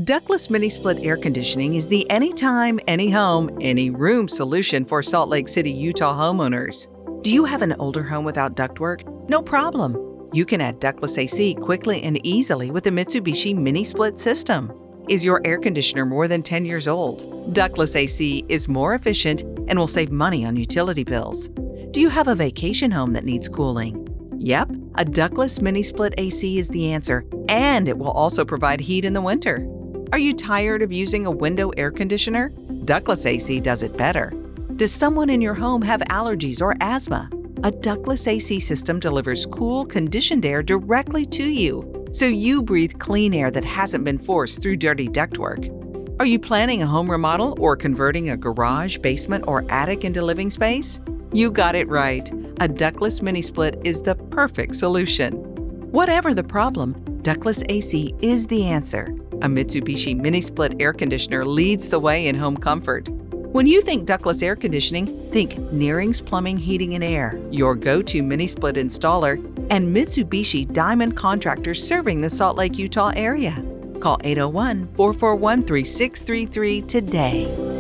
Ductless Mini Split Air Conditioning is the anytime, any home, any room solution for Salt Lake City, Utah homeowners. Do you have an older home without ductwork? No problem. You can add Ductless AC quickly and easily with the Mitsubishi Mini Split System. Is your air conditioner more than 10 years old? Ductless AC is more efficient and will save money on utility bills. Do you have a vacation home that needs cooling? Yep, a Ductless Mini Split AC is the answer, and it will also provide heat in the winter. Are you tired of using a window air conditioner? Ductless AC does it better. Does someone in your home have allergies or asthma? A Ductless AC system delivers cool, conditioned air directly to you, so you breathe clean air that hasn't been forced through dirty ductwork. Are you planning a home remodel or converting a garage, basement, or attic into living space? You got it right. A Ductless Mini Split is the perfect solution. Whatever the problem, Ductless AC is the answer. A Mitsubishi Mini Split air conditioner leads the way in home comfort. When you think ductless air conditioning, think Neerings Plumbing, Heating and Air, your go-to mini split installer, and Mitsubishi Diamond contractors serving the Salt Lake, Utah area. Call 801-441-3633 today.